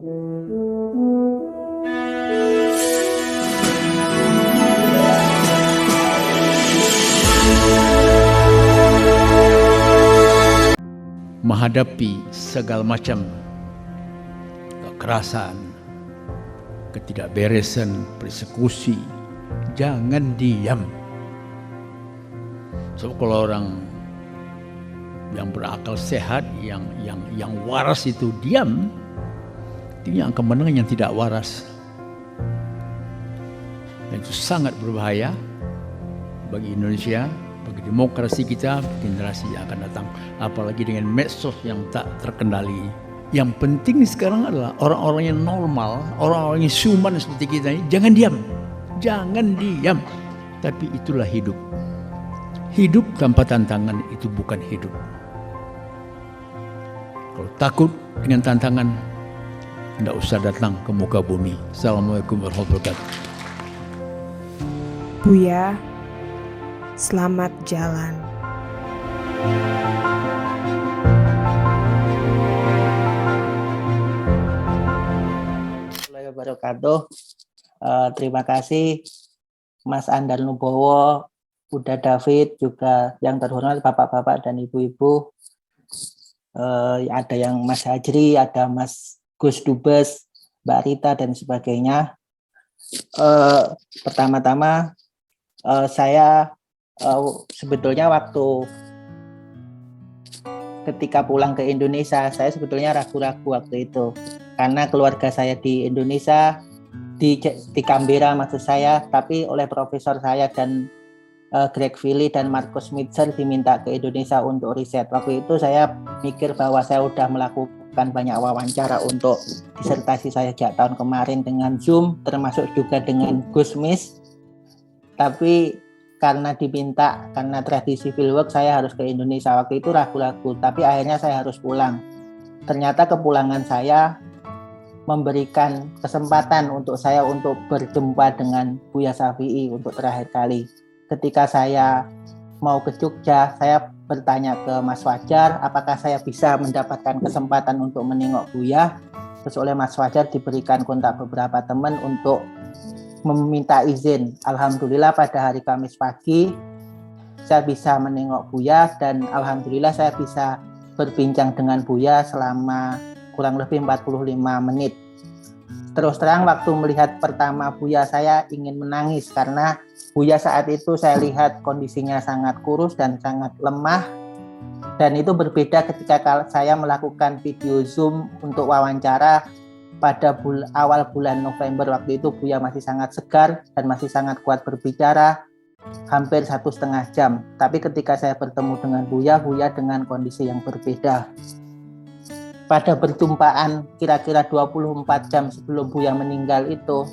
Menghadapi segala macam kekerasan, ketidakberesan, persekusi, jangan diam. So kalau orang yang berakal sehat, yang waras itu diam, itu yang akan menang yang tidak waras. Dan itu sangat berbahaya bagi Indonesia, bagi demokrasi kita, generasi yang akan datang. Apalagi dengan medsos yang tak terkendali. Yang penting sekarang adalah orang-orang yang normal, orang-orang yang suman seperti kita ini, jangan diam. Jangan diam. Tapi itulah hidup. Hidup tanpa tantangan itu bukan hidup. Kalau takut dengan tantangan, tidak usah datang ke muka bumi. Assalamualaikum warahmatullahi wabarakatuh. Buya, selamat jalan. Assalamualaikum warahmatullahi wabarakatuh. Terima kasih Mas Andal Nubowo, Buddha David, juga yang terhormat Bapak-Bapak dan Ibu-Ibu. Ada yang Mas Hajri, ada Mas Gus Dubes, Mbak Rita, dan sebagainya. Pertama-tama saya sebetulnya waktu ketika pulang ke Indonesia, saya sebetulnya ragu-ragu waktu itu. Karena keluarga saya di Indonesia, di Canberra maksud saya, tapi oleh profesor saya dan Greg Philly dan Marcus Mitchell diminta ke Indonesia untuk riset. Waktu itu saya mikir bahwa saya sudah melakukan banyak wawancara untuk disertasi saya sejak tahun kemarin dengan Zoom, termasuk juga dengan Gusmis. Tapi karena diminta, karena tradisi fieldwork, saya harus ke Indonesia. Waktu itu ragu-ragu, tapi akhirnya saya harus pulang. Ternyata kepulangan saya memberikan kesempatan untuk saya untuk berjumpa dengan Buya Syafi'i untuk terakhir kali. Ketika saya mau ke Jogja, saya bertanya ke Mas Fajar, apakah saya bisa mendapatkan kesempatan untuk menengok Buya. Terus oleh Mas Fajar diberikan kontak beberapa teman untuk meminta izin. Alhamdulillah pada hari Kamis pagi saya bisa menengok Buya, dan alhamdulillah saya bisa berbincang dengan Buya selama kurang lebih 45 menit. Terus terang waktu melihat pertama Buya, saya ingin menangis karena Buya saat itu saya lihat kondisinya sangat kurus dan sangat lemah. Dan itu berbeda ketika saya melakukan video Zoom untuk wawancara pada awal bulan November. Waktu itu Buya masih sangat segar dan masih sangat kuat berbicara, hampir 1,5 jam. Tapi ketika saya bertemu dengan Buya dengan kondisi yang berbeda. Pada perjumpaan kira-kira 24 jam sebelum Buya meninggal itu,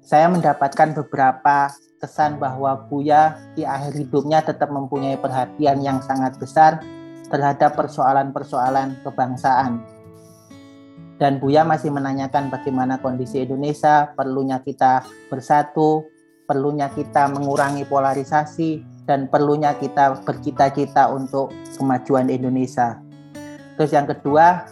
saya mendapatkan beberapa kesan bahwa Buya di akhir hidupnya tetap mempunyai perhatian yang sangat besar terhadap persoalan-persoalan kebangsaan. Dan Buya masih menanyakan bagaimana kondisi Indonesia, perlunya kita bersatu, perlunya kita mengurangi polarisasi, dan perlunya kita bercita-cita untuk kemajuan Indonesia. Terus yang kedua,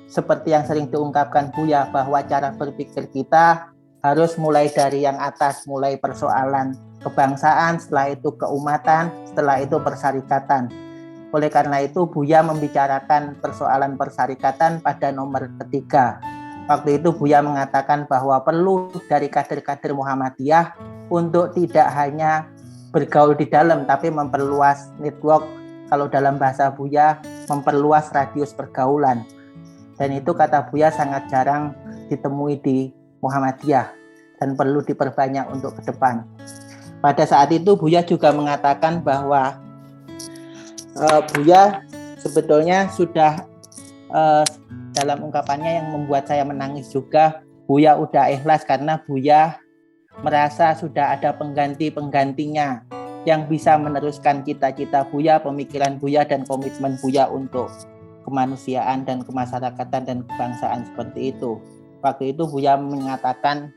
seperti yang sering diungkapkan Buya, bahwa cara berpikir kita harus mulai dari yang atas, mulai persoalan kebangsaan, setelah itu keumatan, setelah itu persyarikatan. Oleh karena itu Buya membicarakan persoalan persyarikatan pada nomor ketiga. Waktu itu Buya mengatakan bahwa perlu dari kader-kader Muhammadiyah untuk tidak hanya bergaul di dalam, tapi memperluas network, kalau dalam bahasa Buya memperluas radius pergaulan. Dan itu kata Buya sangat jarang ditemui di Muhammadiyah dan perlu diperbanyak untuk ke depan. Pada saat itu Buya juga mengatakan bahwa Buya sebetulnya sudah dalam ungkapannya yang membuat saya menangis juga, Buya udah ikhlas karena Buya merasa sudah ada penggantinya yang bisa meneruskan cita-cita Buya, pemikiran Buya, dan komitmen Buya untuk kemanusiaan dan kemasyarakatan dan kebangsaan seperti itu. Waktu itu Buya mengatakan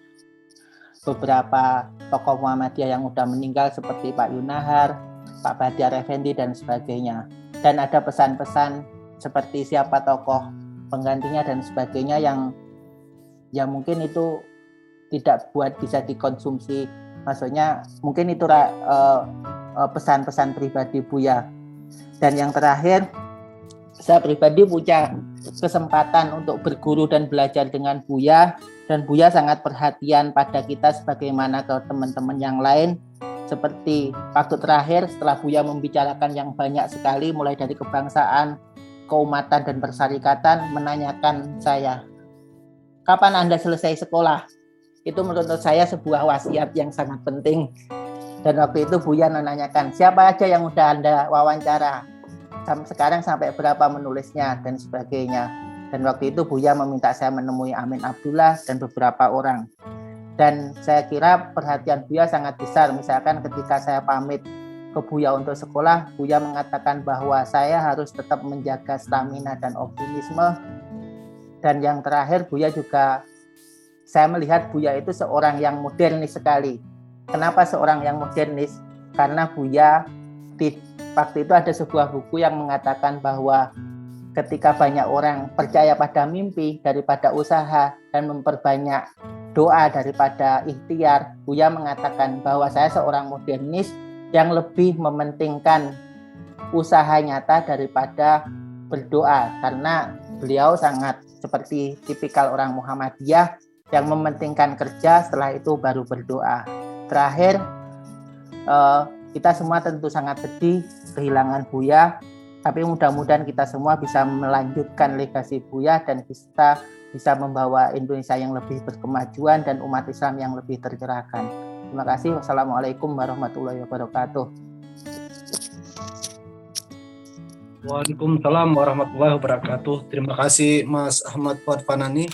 beberapa tokoh Muhammadiyah yang sudah meninggal seperti Pak Yunahar, Pak Bahtiar Effendi, dan sebagainya. Dan ada pesan-pesan seperti siapa tokoh penggantinya dan sebagainya yang mungkin itu tidak buat bisa dikonsumsi. Maksudnya mungkin itu pesan-pesan pribadi Buya. Dan yang terakhir, saya pribadi punya kesempatan untuk berguru dan belajar dengan Buya, dan Buya sangat perhatian pada kita sebagaimana ke teman-teman yang lain. Seperti waktu terakhir setelah Buya membicarakan yang banyak sekali mulai dari kebangsaan, keumatan dan persyarikatan, menanyakan saya, kapan Anda selesai sekolah? Itu menurut saya sebuah wasiat yang sangat penting. Dan waktu itu Buya menanyakan, siapa aja yang udah Anda wawancara? Sekarang sampai berapa menulisnya dan sebagainya. Dan waktu itu Buya meminta saya menemui Amin Abdullah dan beberapa orang. Dan saya kira perhatian Buya sangat besar. Misalkan ketika saya pamit ke Buya untuk sekolah, Buya mengatakan bahwa saya harus tetap menjaga stamina dan optimisme. Dan yang terakhir, Buya juga, saya melihat Buya itu seorang yang modernis sekali. Kenapa seorang yang modernis? Karena Buya waktu itu ada sebuah buku yang mengatakan bahwa ketika banyak orang percaya pada mimpi daripada usaha dan memperbanyak doa daripada ikhtiar, Buya mengatakan bahwa saya seorang modernis yang lebih mementingkan usaha nyata daripada berdoa, karena beliau sangat seperti tipikal orang Muhammadiyah yang mementingkan kerja, setelah itu baru berdoa. Terakhir, kita semua tentu sangat sedih kehilangan Buya, tapi mudah-mudahan kita semua bisa melanjutkan legasi Buya dan kita bisa membawa Indonesia yang lebih berkemajuan dan umat Islam yang lebih tercerahkan. Terima kasih. Wassalamualaikum warahmatullahi wabarakatuh. Waalaikumsalam warahmatullahi wabarakatuh. Terima kasih Mas Ahmad Fuad Fanani.